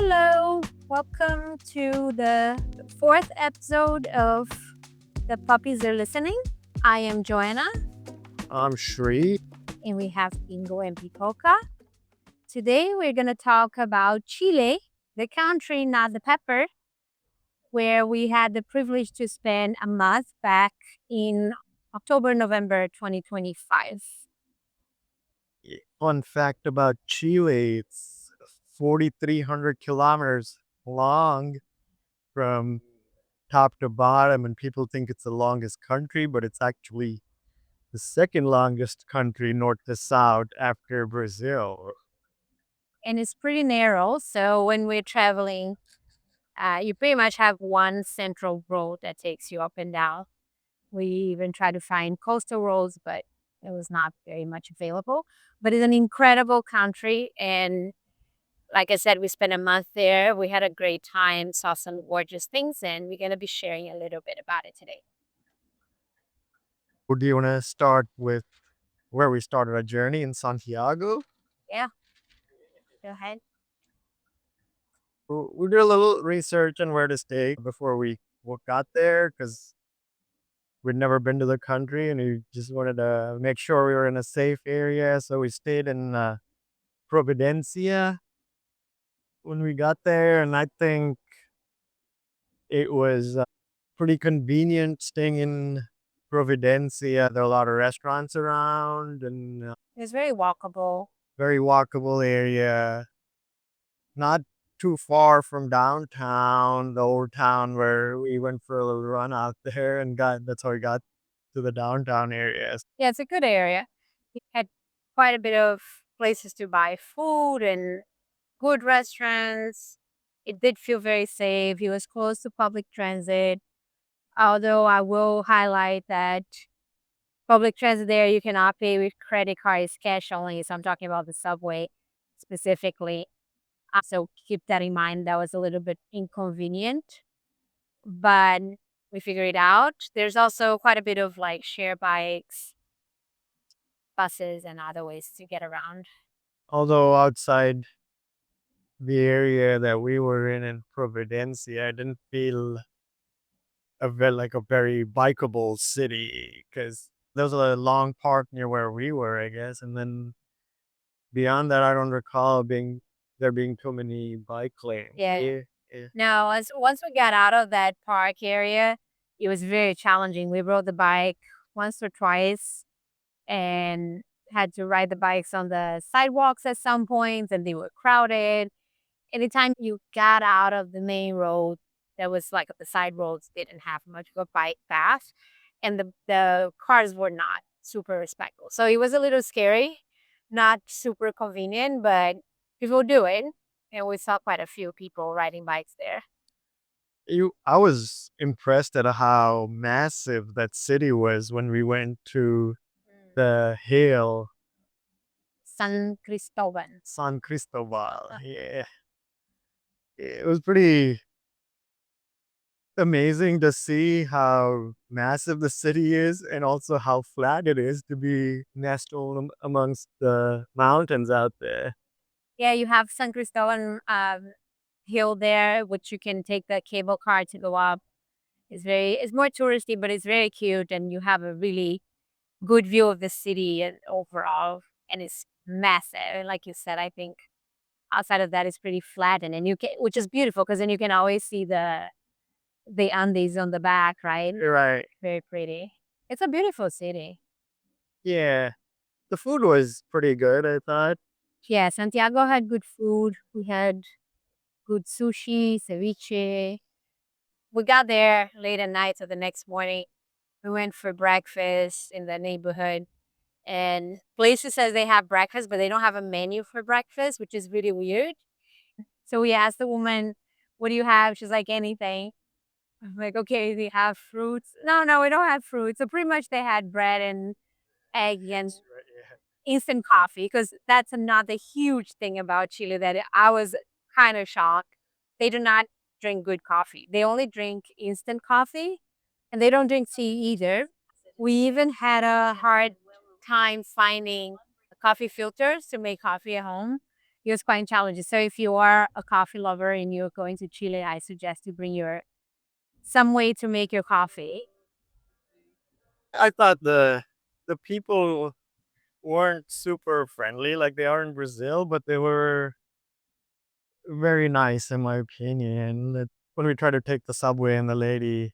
Hello, welcome to the fourth episode of The Puppies Are Listening. I am Joanna, I'm Shri. and we have Bingo and Picoca. Today, we're going to talk about Chile, the country, not the pepper, where we had the privilege to spend a month back in October, November 2025. Fun fact about Chile, it's 4,300 kilometers long from top to bottom, and people think it's the longest country, but it's actually the second longest country north to south after Brazil. And it's pretty narrow, so when we're traveling, you pretty much have one central road that takes you up and down. We even tried to find coastal roads, but it was not very much available. But it's an incredible country. And like I said, we spent a month there. We had a great time, saw some gorgeous things, and we're going to be sharing a little bit about it today. Do you want to start with where we started our journey in Santiago? Yeah, go ahead. We did a little research on where to stay before we got there because we'd never been to the country and we just wanted to make sure we were in a safe area. So we stayed in Providencia when we got there. And I think it was pretty convenient staying in Providencia. There are a lot of restaurants around and It's very walkable. very walkable area. Not too far from downtown, the old town where we went for a little run out there and that's how we got to the downtown areas. Yeah, it's a good area. We had quite a bit of places to buy food and good restaurants. It did feel very safe. It was close to public transit. Although I will highlight that public transit there, you cannot pay with credit cards, cash only. So I'm talking about the subway specifically. So keep that in mind. That was a little bit inconvenient, but we figured it out. There's also quite a bit of like share bikes, buses, and other ways to get around. Although outside the area that we were in Providencia, I didn't feel like a very bikeable city because there was a long park near where we were, I guess, and then beyond that, I don't recall there being too many bike lanes. Yeah. Yeah, yeah. No, as once we got out of that park area, it was very challenging. We rode the bike once or twice and had to ride the bikes on the sidewalks at some points, and they were crowded. Anytime you got out of the main road, that was like the side roads didn't have much of a bike path, and the cars were not super respectful. So it was a little scary, not super convenient, but people do it, and we saw quite a few people riding bikes there. I was impressed at how massive that city was when we went to the hill, San Cristobal. San Cristobal. Yeah, it was pretty amazing to see how massive the city is and also how flat it is to be nestled amongst the mountains out there. Yeah, you have San Cristobal hill there, which you can take the cable car to go up. It's more touristy, but it's very cute, and you have a really good view of the city and overall, and it's massive. And like you said, I think outside of that, it's pretty flat, and then you can, which is beautiful because then you can always see the Andes on the back, right? You're right. Very pretty. It's a beautiful city. Yeah. The food was pretty good, I thought. Yeah, Santiago had good food. We had good sushi, ceviche. We got there late at night, so the next morning we went for breakfast in the neighborhood. And places says they have breakfast, but they don't have a menu for breakfast, which is really weird. So we asked the woman, "What do you have?" She's like, "Anything." I'm like, "Okay, do you have fruits?" No, no, we don't have fruits. So pretty much they had bread and egg and instant coffee, because that's another huge thing about Chile that I was kind of shocked. They do not drink good coffee. They only drink instant coffee, and they don't drink tea either. We even had a hard time finding coffee filters to make coffee at home. It was quite challenging. So if you are a coffee lover and you're going to Chile, I suggest you bring your some way to make your coffee. I thought the people weren't super friendly like they are in Brazil, but they were very nice in my opinion. When we tried to take the subway and the lady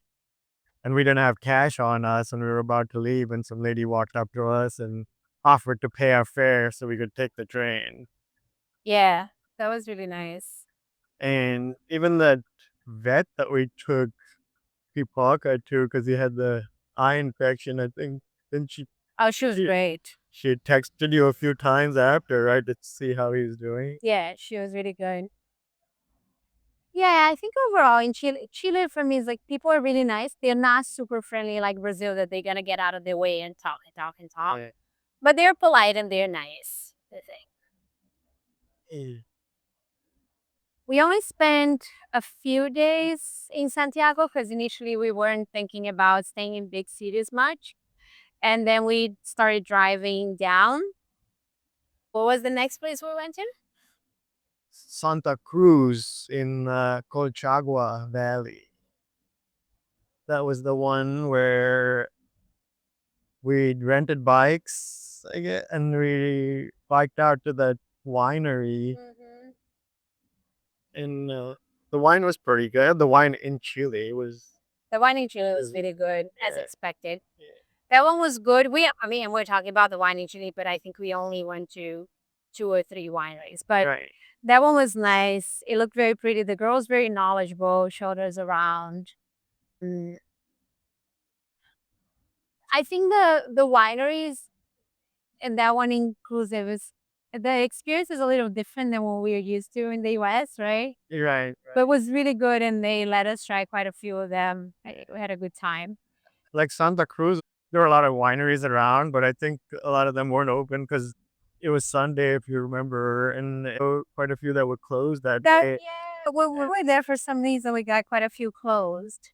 and we didn't have cash on us and we were about to leave and some lady walked up to us and offered to pay our fare so we could take the train. Yeah, that was really nice. And even that vet that we took Pipaka to because he had the eye infection, I think, then Oh, she was she great. she texted you a few times after, right, to see how he's doing. Yeah, she was really good. Yeah, I think overall in Chile for me is like people are really nice. They're not super friendly like Brazil that they're gonna get out of their way and talk and talk and talk. Right. But they're polite and they're nice. I think. Eh, We only spent a few days in Santiago because initially we weren't thinking about staying in big cities much. And then we started driving down. What was the next place we went to? Santa Cruz in Colchagua Valley. That was the one where we rented bikes, I guess, and we biked out to that winery. Hmm. And the wine was pretty good. The wine in Chile The wine in Chile was was really good, as yeah, expected. yeah. That one was good. I mean, we're talking about the wine in Chile, but I think we only went to two or three wineries. But Right. that one was nice. It looked very pretty. The girl was very knowledgeable, showed us around. Mm. I think the wineries and that one inclusive is the experience is a little different than what we're used to in the US, right? You're right. But it Right. was really good and they let us try quite a few of them. We had a good time. Like Santa Cruz, there were a lot of wineries around, but I think a lot of them weren't open because it was Sunday, if you remember, and quite a few that were closed that That day. yeah, we were there for some reason. We got quite a few closed.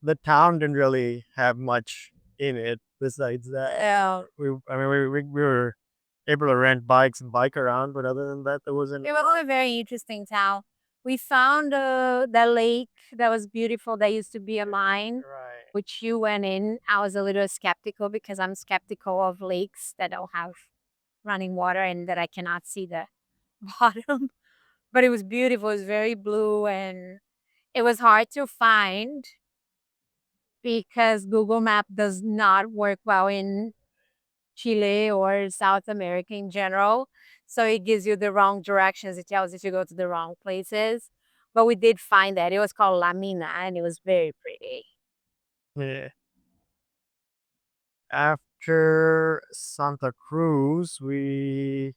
The town didn't really have much in it besides that. I mean, we were able to rent bikes and bike around, but other than that, there wasn't. It was a very interesting town. We found the lake that was beautiful. That used to be a mine, Right. which you went in. I was a little skeptical because I'm skeptical of lakes that don't have running water and that I cannot see the bottom. But it was beautiful. It was very blue and it was hard to find because Google Map does not work well in Chile or South America in general. So it gives you the wrong directions. It tells you to go to the wrong places. But we did find that. It was called La Mina and it was very pretty. Yeah. After Santa Cruz, we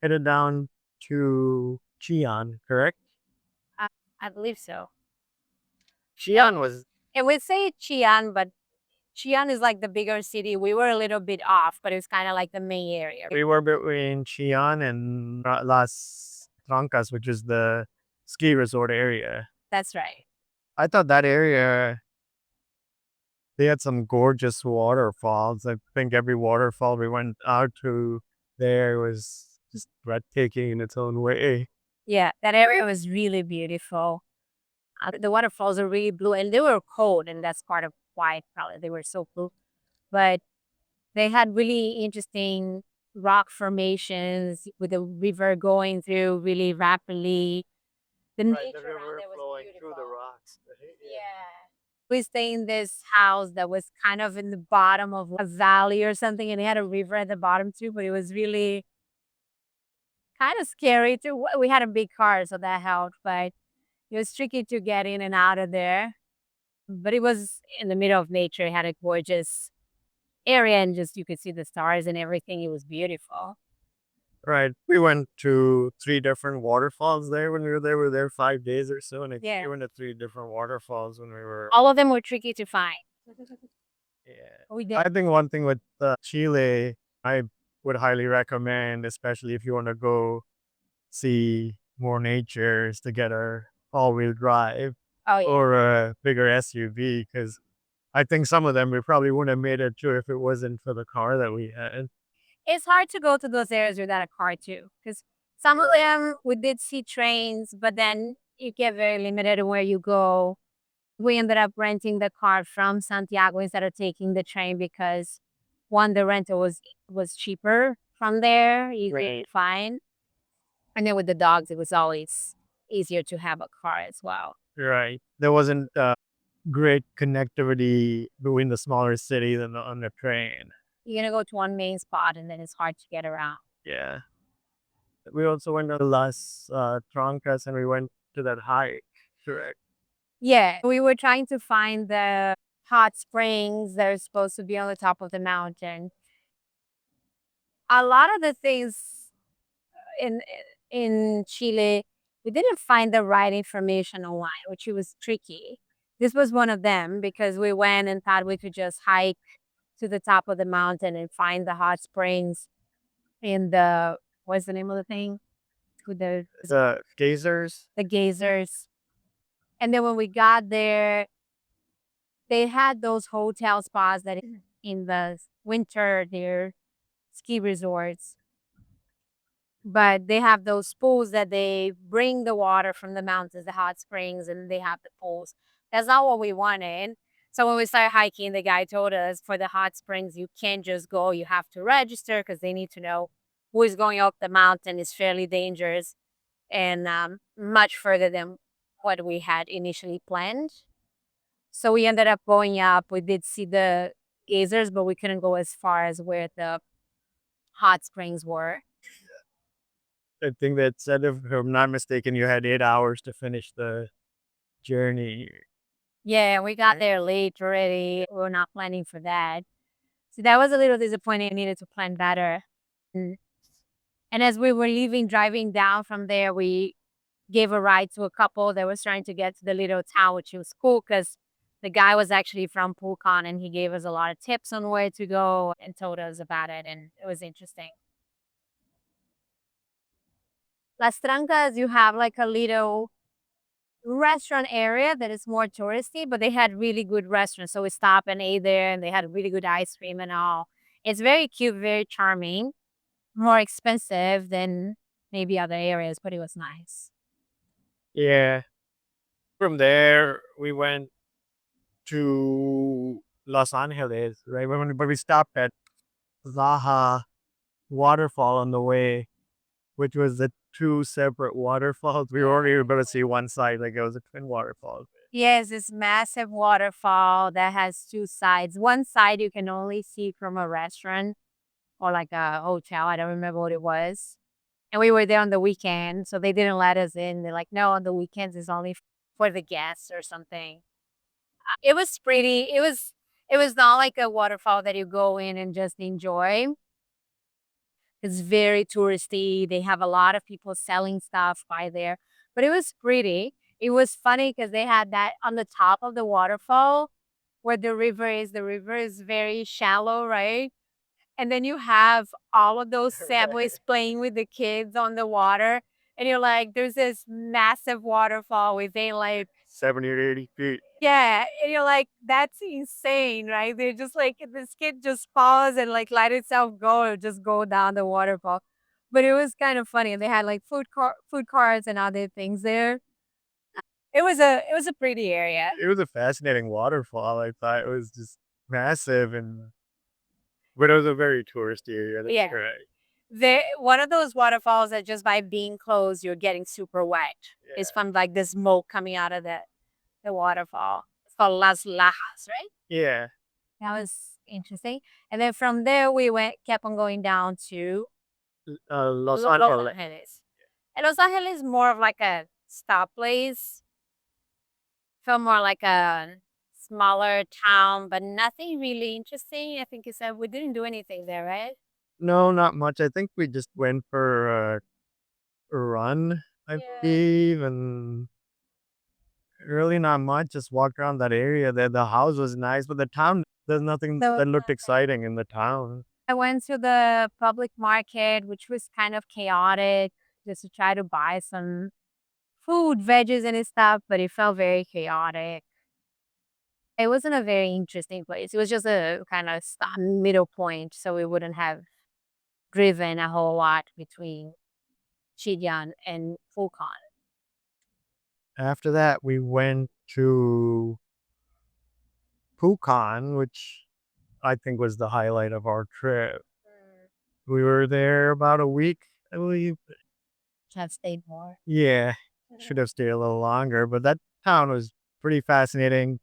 headed down to Chian, correct? I believe so. Chian was. And we say Chian, but Chian is like the bigger city. We were a little bit off, but it was kind of like the main area. We were between Chian and Las Trancas, which is the ski resort area. That's right. I thought that area they had some gorgeous waterfalls. I think every waterfall we went out to there was just breathtaking in its own way. Yeah, that area was really beautiful. The waterfalls are really blue and they were cold, and that's part of why probably they were so blue. But they had really interesting rock formations with the river going through really rapidly. The Right, the nature around river there was flowing through the beautiful. rocks. Right? Yeah. Yeah. We stayed in this house that was kind of in the bottom of a valley or something, and it had a river at the bottom too, but it was really kind of scary too. We had a big car, so that helped, but it was tricky to get in and out of there. But it was in the middle of nature. It had a gorgeous area and just you could see the stars and everything. It was beautiful. Right. We went to three different waterfalls there when we were there. We were there 5 days or so, and Yeah. we went to three different waterfalls when we were. All of them were tricky to find. Yeah. We did. I think one thing with Chile, I would highly recommend, especially if you want to go see more nature, is to get a all-wheel drive Oh yeah. or a bigger SUV because I think some of them we probably wouldn't have made it to if it wasn't for the car that we had. It's hard to go to those areas without a car too, because Some of them we did see trains, but then you get very limited where you go. We ended up renting the car from Santiago instead of taking the train because one, the rental was cheaper from there, easier to find. And then with the dogs, it was always easier to have a car as well. Right. There wasn't great connectivity between the smaller cities and on the train. You're gonna go to one main spot and then it's hard to get around. Yeah. We also went to Las Trancas and we went to that hike. Correct. Yeah, we were trying to find the hot springs that are supposed to be on the top of the mountain. A lot of the things in in Chile, we didn't find the right information online, which was tricky. This was one of them because we went and thought we could just hike to the top of the mountain and find the hot springs in the what's the name of the thing? With The geysers. the geysers. And then when we got there, they had those hotel spas that in the winter they're ski resorts, but they have those pools that they bring the water from the mountains, the hot springs, and they have the pools. That's not what we wanted. So when we started hiking, the guy told us for the hot springs, you can't just go, you have to register because they need to know who is going up the mountain. It's fairly dangerous and much further than what we had initially planned. So we ended up going up. We did see the geysers, but we couldn't go as far as where the hot springs were. I think that said, if I'm not mistaken, you had 8 hours to finish the journey. Yeah, we got there late already. We were not planning for that. So that was a little disappointing. I needed to plan better. Mm. And as we were leaving, driving down from there, we gave a ride to a couple that was trying to get to the little town, which was cool because the guy was actually from Pulcon and he gave us a lot of tips on where to go and told us about it. And it was interesting. Las Trancas, you have like a little restaurant area that is more touristy, but they had really good restaurants. So we stopped and ate there and they had really good ice cream and all. It's very cute, very charming, more expensive than maybe other areas, but it was nice. Yeah. From there, we went to Los Angeles, right? But we stopped at Zaha Waterfall on the way, which was the two separate waterfalls. We were only able to see one side, like it was a twin waterfall. Yes, this massive waterfall that has two sides. One side you can only see from a restaurant or like a hotel. I don't remember what it was. And we were there on the weekend, so they didn't let us in. They're like, no, on the weekends it's only for the guests or something. It was pretty. It was not like a waterfall that you go in and just enjoy. It's very touristy. They have a lot of people selling stuff by there, but it was pretty. It was funny because they had that on the top of the waterfall where the river is. The river is very shallow, right? And then you have all of those families playing with the kids on the water. And you're like, there's this massive waterfall within like 70 or 80 feet. yeah, and you're like, "That's insane," right? They're just like this kid just pause and, like, let itself go or just go down the waterfall. But it was kind of funny, and they had, like, food carts and other things there. It was a pretty area. It was a fascinating waterfall. I thought it was just massive, and but it was a very touristy area. That's Yeah. correct. One of those waterfalls that just by being closed, you're getting super wet. It's Yeah. from, like, the smoke coming out of the waterfall. It's called Las Lajas, right? Yeah. That was interesting. And then from there, we kept on going down to Los Los Angeles. Angeles. And Los Angeles is more of like a stop place. Felt more like a smaller town, but nothing really interesting. I think you said we didn't do anything there, right? No, not much. I think we just went for a run, I Yeah. believe, and really not much. Just walked around that area. The house was nice, but the town, there's nothing There was that looked nothing. exciting in the town. I went to the public market, which was kind of chaotic, just to try to buy some food, veggies, and stuff, but it felt very chaotic. It wasn't a very interesting place. It was just a kind of middle point, so we wouldn't have driven a whole lot between. Chilean and Volcano. After that, we went to Pucan, which I think was the highlight of our trip. We were there about a week, I believe. Have stayed more. Yeah, should have stayed a little longer, but that town was pretty fascinating.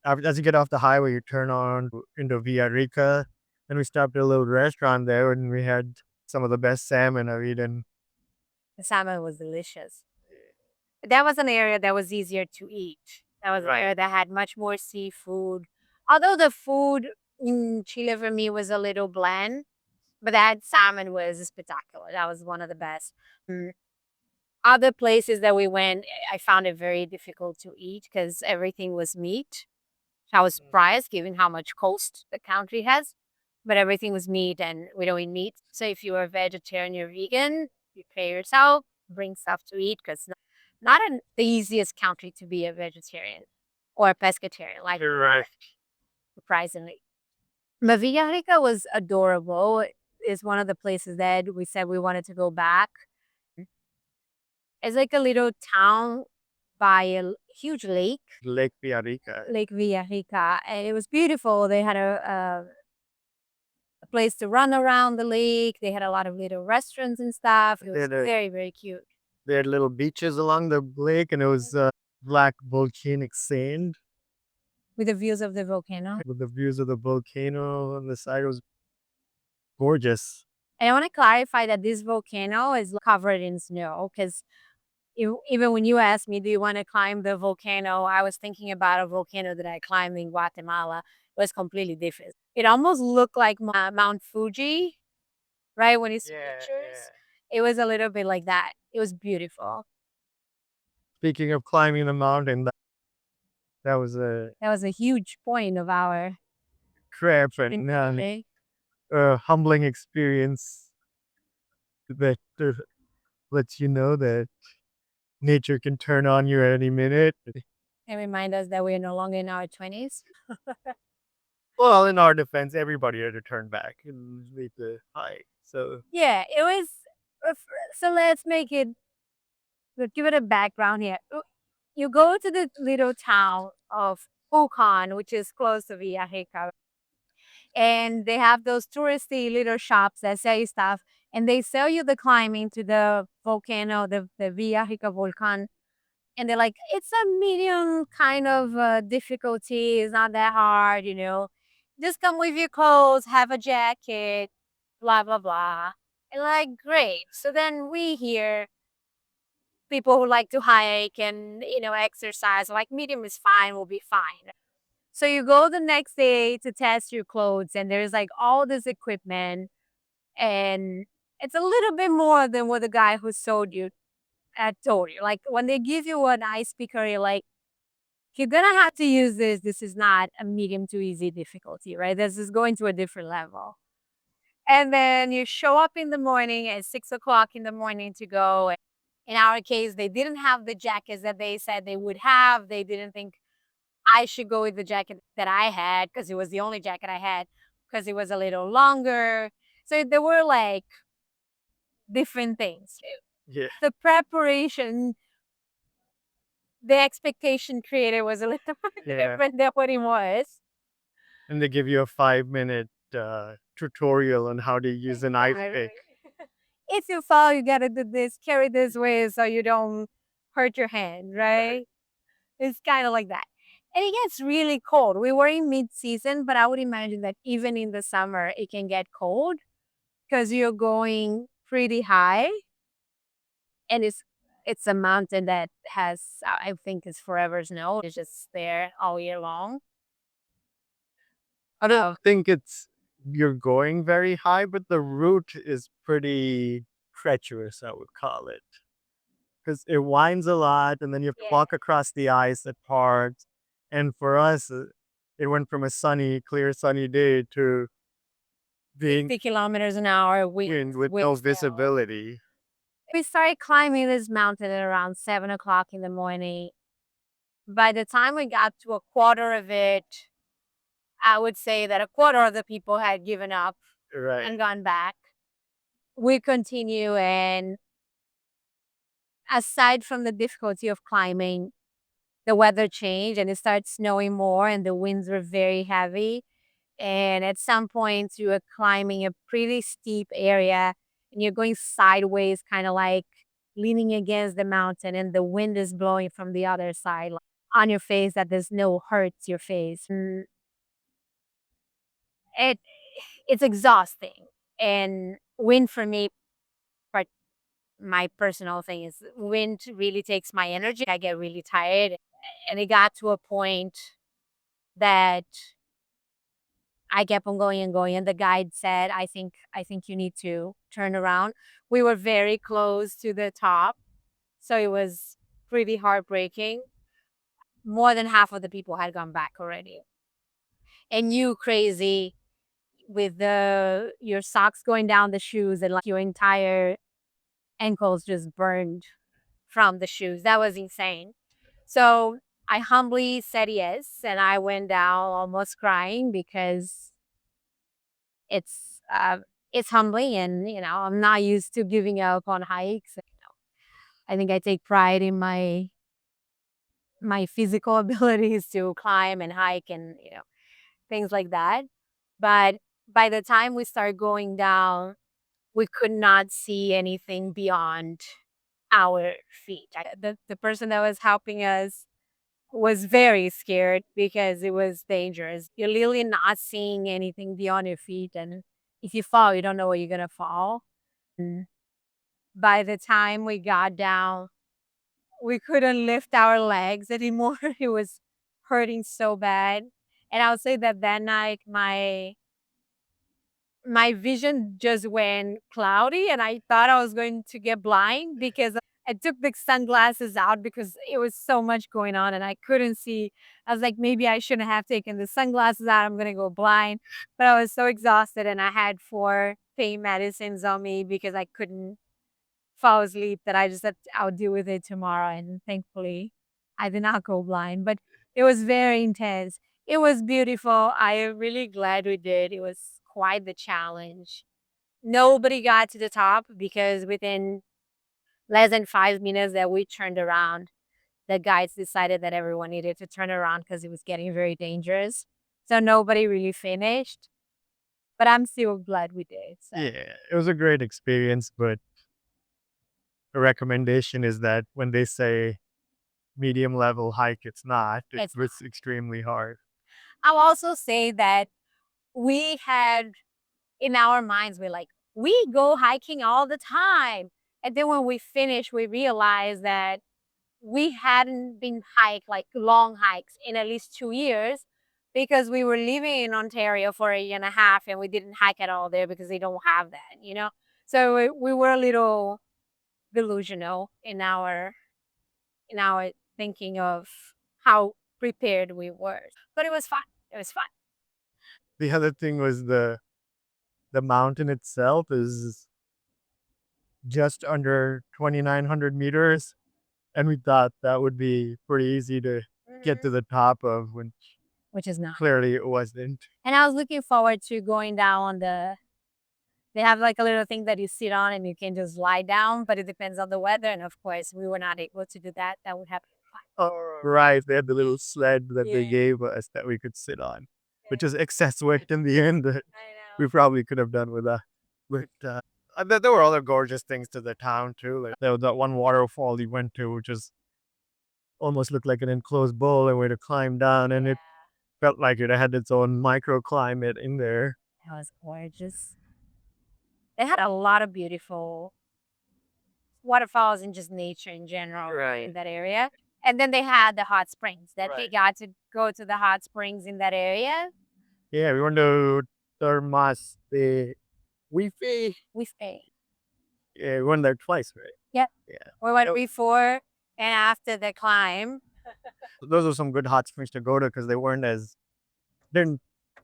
As you get off the highway, you turn on into Villarrica, and we stopped at a little restaurant there, and we had some of the best salmon I've eaten. The salmon was delicious. That was an area that was easier to eat. That was an area that had much more seafood. Although the food in Chile for me was a little bland, but that salmon was spectacular. That was one of the best. Other places that we went, I found it very difficult to eat because everything was meat. I was surprised given how much coast the country has, but everything was meat and we don't eat meat. So if you are vegetarian or vegan, you pay yourself, bring stuff to eat because not the easiest country to be a vegetarian or a pescatarian, like Right. surprisingly. But Villarrica was adorable. It's one of the places that we said we wanted to go back. It's like a little town by a huge lake, Lake Villarrica. Lake Villarrica, and it was beautiful. They had a place to run around the lake. They had a lot of little restaurants and stuff. It was very, very cute. They had little beaches along the lake, and it was black volcanic sand With the views of the volcano. with the views of the volcano on the side. It was gorgeous. And I want to clarify that this volcano is covered in snow because even when you asked me, do you want to climb the volcano? I was thinking about a volcano that I climbed in Guatemala. It was completely different. It almost looked like Mount Fuji, right? When you see pictures, it was a little bit like that. It was beautiful. Speaking of climbing the mountain, that was a That was a huge point of our trip and day. a humbling experience that lets you know that nature can turn on you at any minute. And remind us that we are no longer in our 20s. Well, in our defense, everybody had to turn back and leave the hike. So Yeah, it was. So let's make it, let's give it a background here. You go to the little town of Pucan, which is close to Villarrica, and they have those touristy little shops that sell you stuff, and they sell you the climbing to the volcano, the Villarrica volcan. And they're like, it's a medium kind of difficulty. It's not that hard, you know. Just come with your clothes, have a jacket, blah, blah, blah. And like, great. So then we hear people who like to hike and, you know, exercise, like medium is fine, we'll be fine. So you go the next day to test your clothes, and there's like all this equipment, and it's a little bit more than what the guy who sold you had told you. Like when they give you an ice picker, you're like, you're gonna have to use this. This is not a medium to easy difficulty, right? This is going to a different level. And then you show up in the morning at 6 o'clock in the morning to go. In our case, they didn't have the jackets that they said they would have. They didn't think I should go with the jacket that I had because it was the only jacket I had because it was a little longer. So there were like different things. yeah, The preparation, the expectation created was a little bit different than what it was. and they give you a 5 minute tutorial on how to use an ice pick. If you fall, you gotta do this, carry this way so you don't hurt your hand, right? It's kind of like that. And it gets really cold. We were in mid season, but I would imagine that even in the summer, it can get cold because you're going pretty high, and it's a mountain that has, I think, is forever snow. It's just there all year long. I don't think it's you're going very high, but the route is pretty treacherous, I would call it. Because it winds a lot, and then you have to walk across the ice at parts. And for us, it went from a sunny, clear, sunny day to being 50 kilometers an hour. wind with no visibility. We started climbing this mountain at around 7 o'clock in the morning. By the time we got to a quarter of it, I would say that a quarter of the people had given up Right. and gone back. We continue, and aside from the difficulty of climbing, the weather changed and it started snowing more and the winds were very heavy. And at some points you were climbing a pretty steep area and you're going sideways, kind of like leaning against the mountain, and the wind is blowing from the other side, like on your face, that there's no hurts your face. It it's exhausting. And wind for me, part my personal thing is wind really takes my energy. I get really tired. And it got to a point that I kept on going and going. And the guide said, I think you need to turn around. We were very close to the top. So it was pretty heartbreaking. More than half of the people had gone back already. And you crazy with the your socks going down the shoes and like your entire ankles just burned from the shoes. That was insane. So I humbly said yes, and I went down almost crying because it's uh, it's humbling, and I'm not used to giving up on hikes. I think I take pride in my physical abilities to climb and hike and things like that. But by the time we start going down, we could not see anything beyond our feet. The person that was helping us was very scared because it was dangerous. You're literally not seeing anything beyond your feet. And if you fall, you don't know where you're going to fall. By the time we got down, we couldn't lift our legs anymore. It was hurting so bad. And I would say that that night, my vision just went cloudy and I thought I was going to get blind because I took the sunglasses out because it was so much going on and I couldn't see. I was like, maybe I shouldn't have taken the sunglasses out. I'm going to go blind. But I was so exhausted and I had 4 pain medicines on me because I couldn't fall asleep, that I just said I'll deal with it tomorrow. And thankfully, I did not go blind, but it was very intense. It was beautiful. I am really glad we did. It was quite the challenge. Nobody got to the top because within less than 5 minutes that we turned around, the guides decided that everyone needed to turn around because it was getting very dangerous. So nobody really finished, but I'm still glad we did. So Yeah, it was a great experience, but the recommendation is that when they say medium level hike, it's not. It it's was extremely hard. I'll also say that we had in our minds, we're like, we go hiking all the time. And then when we finished, we realized that we hadn't been hike like long hikes in at least 2 years because we were living in Ontario for a year and a half and we didn't hike at all there because they don't have that. So we were a little delusional in our thinking of how prepared we were. But it was fun. It was fun. The other thing was the mountain itself is just under 2,900 meters, and we thought that would be pretty easy to get to the top of when Which is not. clearly it wasn't. And I was looking forward to going down on they have like a little thing that you sit on and you can just lie down, but it depends on the weather. And of course, we were not able to do that. That would have been fun. Oh, right. They had the little sled that they Yeah. gave us that we could sit on, which is excess weight in the end that I we know. probably could have done with that. But there were other gorgeous things to the town too. Like there was that one waterfall you went to, which is almost looked like an enclosed bowl and way to climb down, and it Yeah. felt like it had its own microclimate in there. It was gorgeous. They had a lot of beautiful waterfalls and just nature in general in that area. And then they had the hot springs that we got to go to the hot springs in that area. Yeah, we went to Termas de Wifi. We stayed. Yeah, we went there twice, right? Yep. Yeah. We went before and after the climb. Those are some good hot springs to go to because they weren't as didn't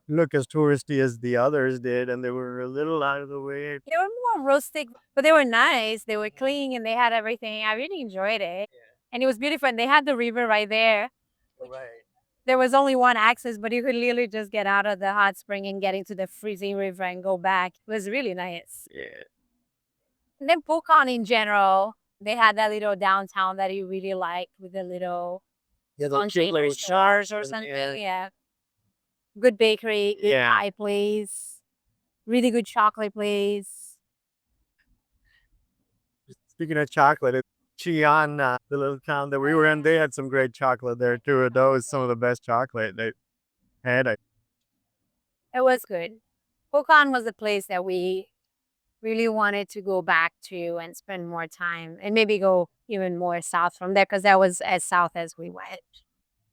look as touristy as the others did, and they were a little out of the way. They were more rustic, but they were nice. They were clean and they had everything. I really enjoyed it. And it was beautiful. And they had the river right there. Right. There was only one access, but you could literally just get out of the hot spring and get into the freezing river and go back. It was really nice. Yeah. And then Pukon in general. They had that little downtown that you really liked with the little Unsuccessful stars or something. Yeah. Good bakery, good pie place, really good chocolate place. The little town that we were in, they had some great chocolate there too. That was some of the best chocolate they had. It was good. Volcano was a place that we really wanted to go back to and spend more time and maybe go even more south from there because that was as south as we went.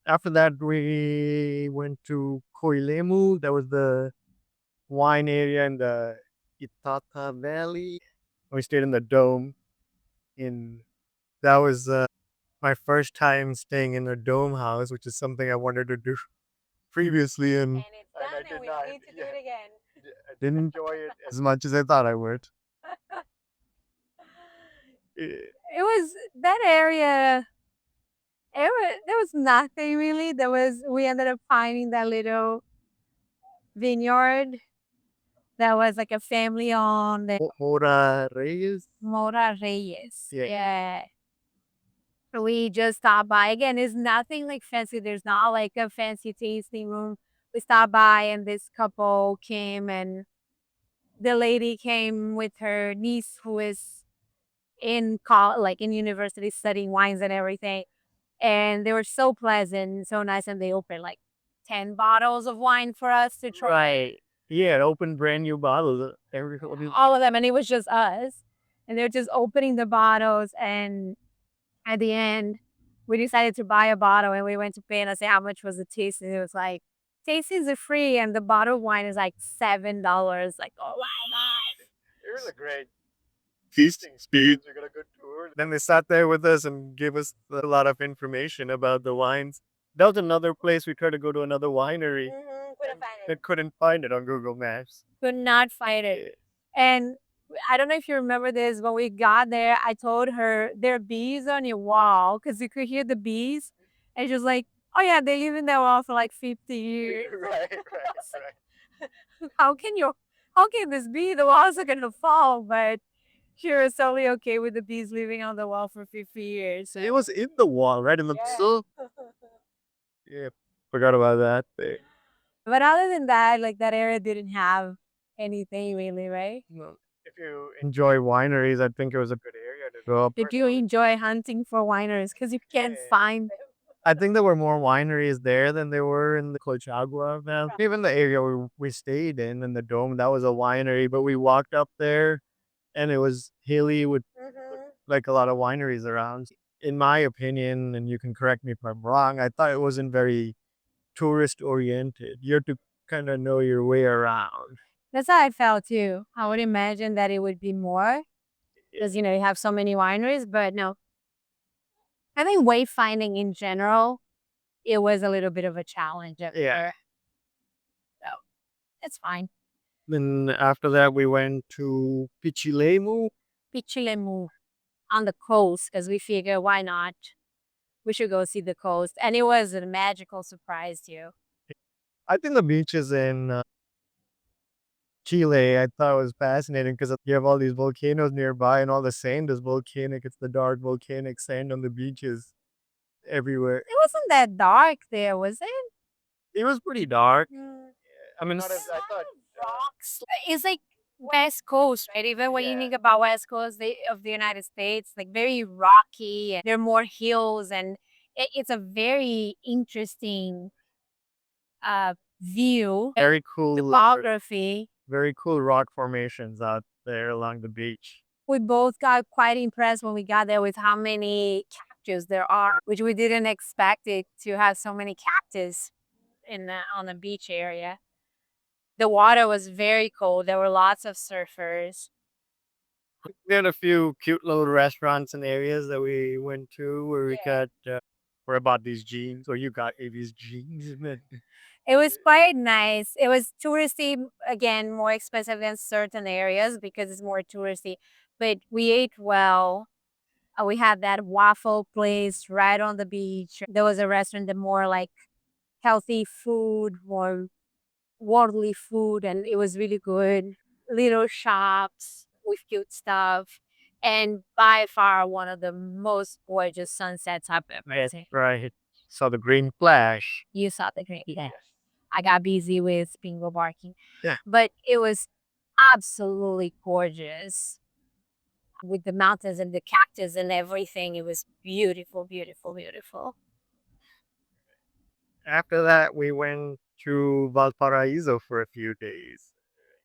After that, we went to Koilemu. That was the wine area in the Itata Valley. We stayed in the dome. In that was my first time staying in a dome house, which is something I wanted to do previously, And it's done, and we don't need to do it again. I didn't enjoy it as much as I thought I would. Eh, It was that area. There was nothing really. We ended up finding that little vineyard that was like a family owned. Mora Reyes. Mora Reyes. Yeah. Yeah. We just stopped by. Again, it's nothing like fancy. There's not like a fancy tasting room. We stopped by and this couple came and the lady came with her niece who is in like in university studying wines and everything. And they were so pleasant, so nice, and they opened like 10 bottles of wine for us to try. Right. Yeah, it opened brand new bottles. All of them, and it was just us. And they're just opening the bottles, and at the end, we decided to buy a bottle, and we went to pay, and I said, "How much was the tasting?" It was like, "Tastings are free, and the bottle of wine is like $7." Like, oh my god! It was a great feasting experience. We got a good tour. Then they sat there with us and gave us a lot of information about the wines. That was another place we tried to go to another winery. Couldn't find I it. couldn't find it on Google Maps. Could not find it. And I don't know if you remember this, when we got there, I told her there are bees on your wall because you could hear the bees. And she was like, "Oh yeah, they live in that wall for like 50 years." How can you? How can this be? The walls are gonna fall, but she was totally okay with the bees living on the wall for 50 years. It was in the wall, right in the middle. Yeah, forgot about that. But other than that, like that area didn't have anything really, right? Well, if you enjoy wineries, I think it was a good area to go. Did you enjoy hunting for wineries? Because you can't find them. I think there were more wineries there than there were in the Colchagua Valley. Even the area we stayed in the dome, that was a winery, but we walked up there and it was hilly with like a lot of wineries around. In my opinion, and you can correct me if I'm wrong, I thought it wasn't very tourist oriented. You have to kind of know your way around. That's how I felt too. I would imagine that it would be more because you have so many wineries, but no. I think wayfinding in general, it was a little bit of a challenge at Yeah. first. So it's fine. Then after that, we went to Pichilemu. Pichilemu on the coast because we figure why not? We should go see the coast, and it was a magical surprise too. I think the beaches in Chile, I thought was fascinating because you have all these volcanoes nearby and all the sand is volcanic. It's the dark volcanic sand on the beaches everywhere. It wasn't that dark there, was it? It was pretty dark. I mean, Not as I thought. Rocks. It's like West Coast, right? Even when you think about West Coast of the United States, like very rocky, and there are more hills, and it's a very interesting view, very cool, topography. very cool rock formations out there along the beach. We both got quite impressed when we got there with how many cactus there are, which we didn't expect it to have so many cactus on the beach area. The water was very cold. There were lots of surfers. We had a few cute little restaurants and areas that we went to where we got, where I bought these jeans, or you got these jeans. Man. It was quite nice. It was touristy, again, more expensive than certain areas because it's more touristy. But we ate well. We had that waffle place right on the beach. There was a restaurant that more like healthy food, more worldly food, and it was really good. Little shops with cute stuff. And by far one of the most gorgeous sunsets I've ever seen. Right. Saw the green flash. You saw the green. Yeah. I got busy with bingo barking. Yeah. But it was absolutely gorgeous with the mountains and the cactus and everything. It was beautiful, beautiful, beautiful. After that, we went to Valparaiso for a few days.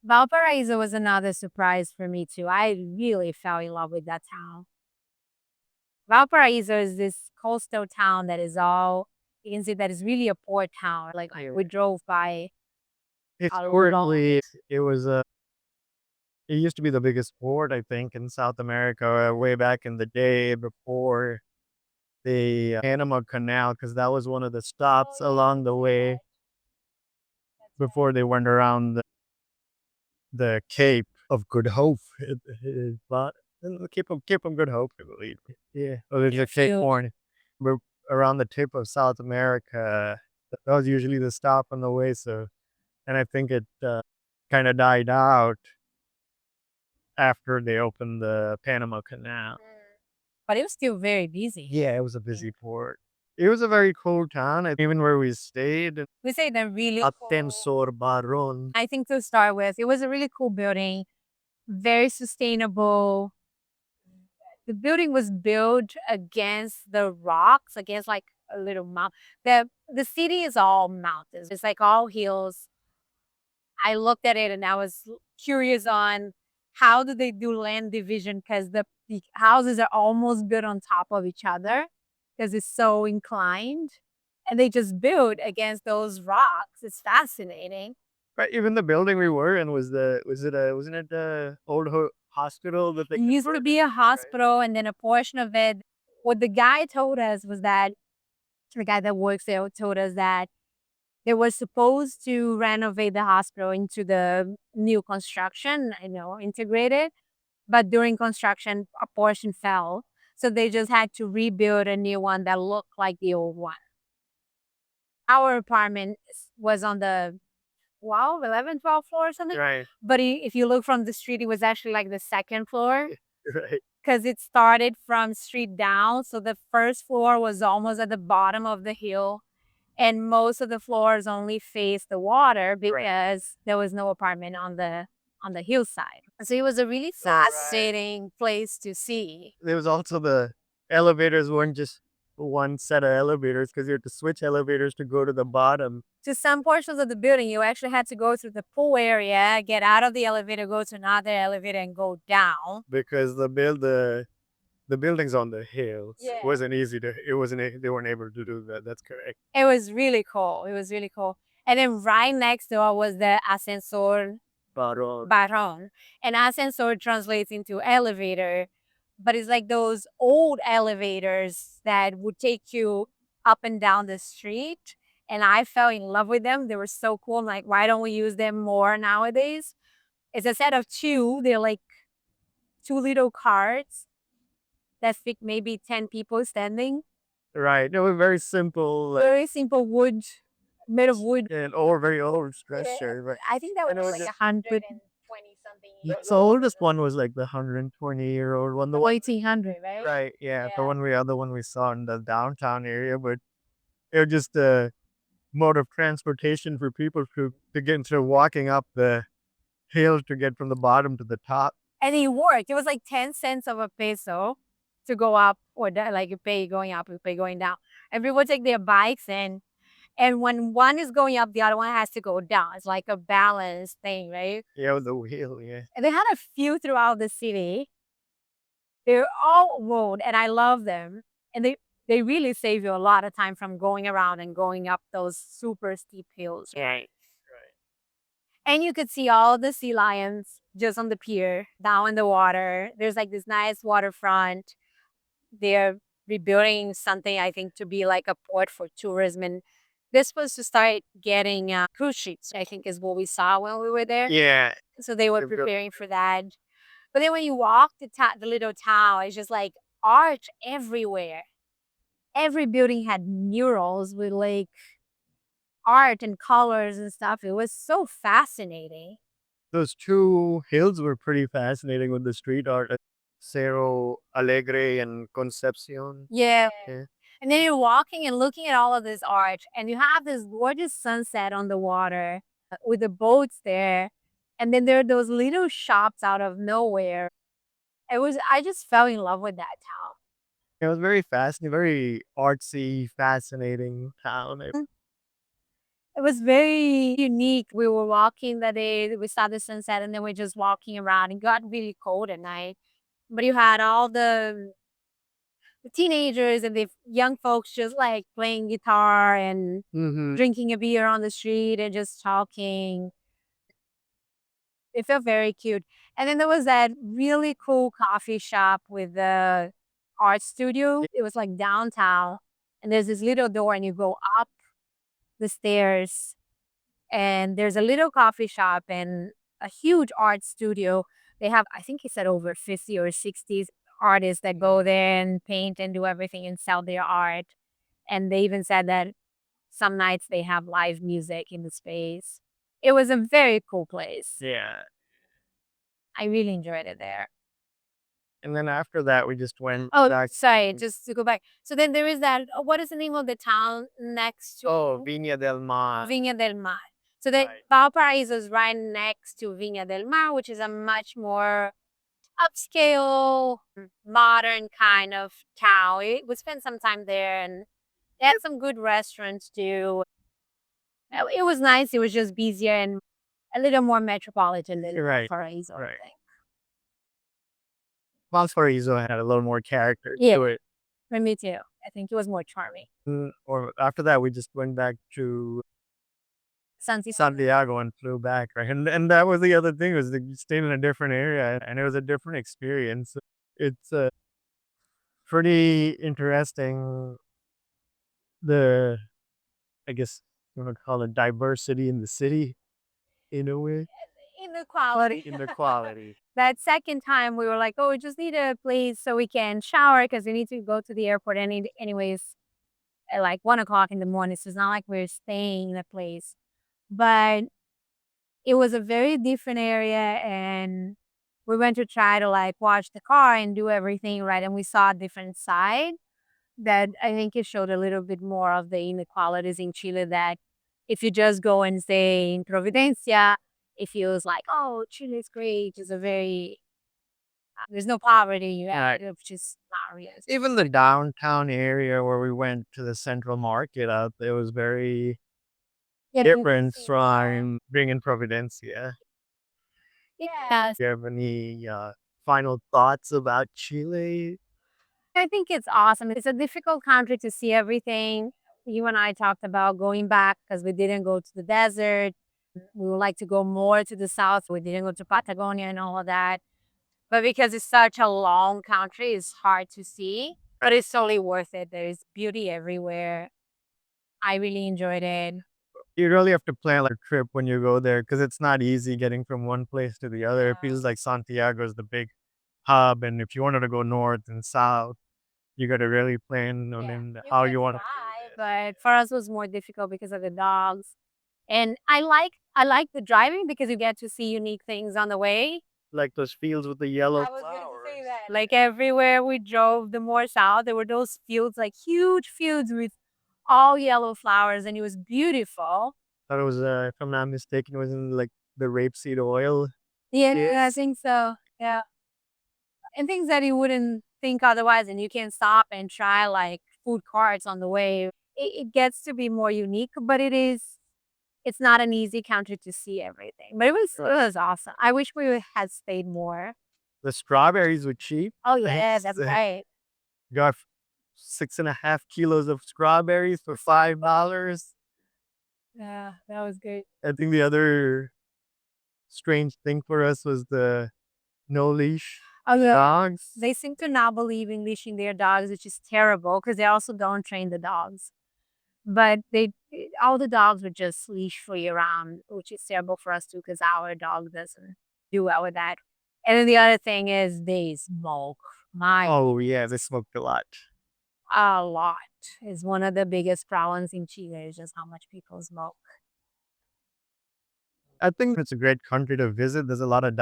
Valparaiso was another surprise for me too. I really fell in love with that town. Valparaiso is this coastal town that is all, you can see that is really a port town. Like we drove by a lot. It was it used to be the biggest port, I think, in South America way back in the day before the Panama Canal, because that was one of the stops along the way before they went around the Cape of Good Hope. But Cape of Good Hope, I believe. Yeah, or there's a Cape Horn. We're around the tip of South America. That was usually the stop on the way. So, and I think it kind of died out after they opened the Panama Canal. But it was still very busy. Yeah, it was a busy port. It was a very cool town. Even where we stayed, We say they're really cool. Atensor Baron. I think to start with, it was a really cool building, very sustainable. The building was built against the rocks, against like a little mount. The city is all mountains. It's like all hills. I looked at it and I was curious on how do they do land division because the houses are almost built on top of each other because it's so inclined. And they just build against those rocks. It's fascinating. Right, even the building we were in wasn't it the old hospital that they It used to be a hospital, and then a portion of it. What the guy told us was that the guy that works there told us that they were supposed to renovate the hospital into the new construction, integrated. But during construction, a portion fell. So they just had to rebuild a new one that looked like the old one. Our apartment was on the 12, 11, 12th floor or something. Right. But if you look from the street, it was actually like the second floor Right. because it started from street down. So the first floor was almost at the bottom of the hill. And most of the floors only face the water because there was no apartment on the hillside. So it was a really fascinating place to see. There was also the elevators weren't just one set of elevators because you had to switch elevators to go to the bottom. To some portions of the building, you actually had to go through the pool area, get out of the elevator, go to another elevator, and go down. Because the buildings on the hills wasn't easy to it wasn't they weren't able to do that. That's correct. It was really cool. It was really cool. And then right next door was the ascensor Baron. baron. And ascensor translates into elevator, but it's like those old elevators that would take you up and down the street. And I fell in love with them. They were so cool. I'm like, why don't we use them more nowadays? It's a set of two. They're like two little carts that fit maybe 10 people standing. Right. It was very simple. Very simple wood, made of wood. And or very old structure. Right. I think that was like 120 something years. The oldest one was like the 120-year-old one. The one, 1800, right? right, yeah. The other one we saw in the downtown area, but it was just a mode of transportation for people to get into walking up the hill to get from the bottom to the top. And it worked. It was like 10 cents of a peso to go up or down, like you pay going up, you pay going down. And people take their bikes and when one is going up, the other one has to go down. It's like a balance thing, right? Yeah, with the wheel, yeah. And they had a few throughout the city. They're all road and I love them. And they really save you a lot of time from going around and going up those super steep hills. Right. And you could see all the sea lions just on the pier, down in the water. There's like this nice waterfront. They're rebuilding something, I think, to be like a port for tourism. And this was to start getting cruise ships, I think is what we saw when we were there. Yeah. So they were preparing for that. But then when you walk the little town, it's just like art everywhere. Every building had murals with like art and colors and stuff. It was so fascinating. Those two hills were pretty fascinating with the street art. Cerro Alegre and Concepcion. Yeah. Yeah. And then you're walking and looking at all of this art, and you have this gorgeous sunset on the water with the boats there. And then there are those little shops out of nowhere. I just fell in love with that town. It was very fascinating, very artsy, fascinating town. It was very unique. We were walking that day, we saw the sunset, and then we're just walking around. It got really cold at night, but you had all the teenagers and the young folks just like playing guitar and Mhm. drinking a beer on the street and just talking. It felt very cute. And then there was that really cool coffee shop with the art studio. It was like downtown, and there's this little door, and you go up the stairs, and there's a little coffee shop and a huge art studio. They have, I think he said, over 50 or 60 artists that go there and paint and do everything and sell their art. And they even said that some nights they have live music in the space. It was a very cool place. Yeah. I really enjoyed it there. And then after that, we just went Oh, back. sorry, just to go back. So then there is that, what is the name of the town next to Oh, Viña del Mar. Viña del Mar? So the Right. Valparaiso is right next to Viña del Mar, which is a much more upscale, modern kind of town. We spent some time there, and they had some good restaurants too. It was nice. It was just busier and a little more metropolitan than Right. Valparaiso, I Right. think. Valparaiso had a little more character Yeah, to it. for me too. I think it was more charming. Or after that, we just went back to Santiago. Santiago and flew back, right? And that was the other thing was that you stayed in a different area, and it was a different experience. It's pretty interesting. The I guess you want to call it diversity in the city in a way. Inequality. In the quality. That second time, we were like, oh, we just need a place so we can shower because we need to go to the airport anyways at like 1 o'clock in the morning. So it's not like we're staying in a place. But it was a very different area, and we went to try to like wash the car and do everything right. And we saw a different side that I think it showed a little bit more of the inequalities in Chile that if you just go and stay in Providencia, it feels like, oh, Chile is great. It's a very, there's no poverty, Right. which is not real. Even the downtown area where we went to the central market out there was very Yeah, different from being in Providencia. yes. Do you have any final thoughts about Chile? I think it's awesome. It's a difficult country to see everything. You and I talked about going back because we didn't go to the desert. We would like to go more to the south. We didn't go to Patagonia and all of that. But because it's such a long country, it's hard to see. But it's totally worth it. There is beauty everywhere. I really enjoyed it. You really have to plan like a trip when you go there because it's not easy getting from one place to the other. It Yeah. feels like Santiago is the big hub, and if you wanted to go north and south, you got to really plan on Yeah, in you how can you want to do drive, this. but for us it was more difficult because of the dogs. And I like the driving because you get to see unique things on the way. Like those fields with the yellow I was going to say flowers. that. Like everywhere we drove, the more south, there were those fields, like huge fields with all yellow flowers, and it was beautiful. Thought it was, if I'm not mistaken, it was in like the rapeseed oil. Yeah, I Yes. think so. Yeah. And things that you wouldn't think otherwise, and you can stop and try like food carts on the way. It gets to be more unique, but it's not an easy country to see everything. But it was awesome. I wish we had stayed more. The strawberries were cheap. Oh yeah, that's right. Got 6.5 kilos of strawberries for $5. Yeah, that was good. I think the other strange thing for us was the no leash Oh, yeah. dogs. They seem to not believe in leashing their dogs, which is terrible because they also don't train the dogs. But all the dogs were just leash free around, which is terrible for us too because our dog doesn't do well with that. And then the other thing is they smoke. My Oh yeah, they smoked a lot. a lot is one of the biggest problems in Chile is just how much people smoke. I think it's a great country to visit. There's a lot of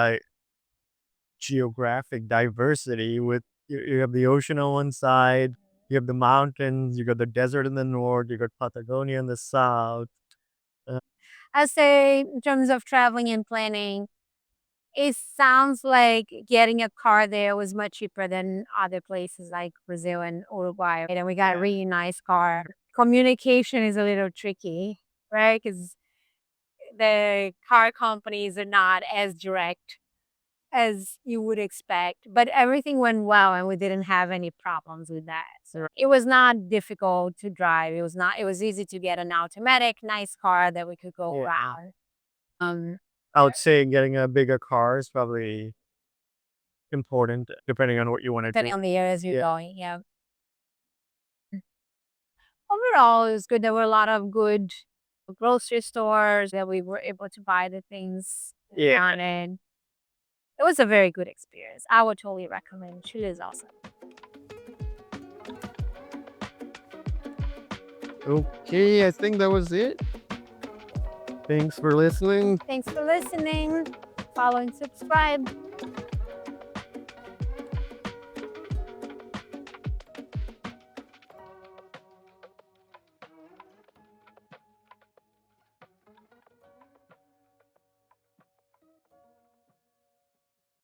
geographic diversity with you have the ocean on one side, you have the mountains, you got the desert in the north, you got Patagonia in the south. I say in terms of traveling and planning, it sounds like getting a car there was much cheaper than other places like Brazil and Uruguay. And we got a really nice car. Communication is a little tricky, right? Because the car companies are not as direct as you would expect. But everything went well and we didn't have any problems with that. So it was not difficult to drive. It was easy to get an automatic, nice car that we could go Yeah. around. Um, I would say getting a bigger car is probably important depending on what you wanna depending do. on the areas you're Yeah. going, yeah. Overall, it was good. There were a lot of good grocery stores that we were able to buy the things we Yeah. wanted. It was a very good experience. I would totally recommend. Chile is awesome. Okay, I think that was it. Thanks for listening. Thanks for listening. Follow and subscribe.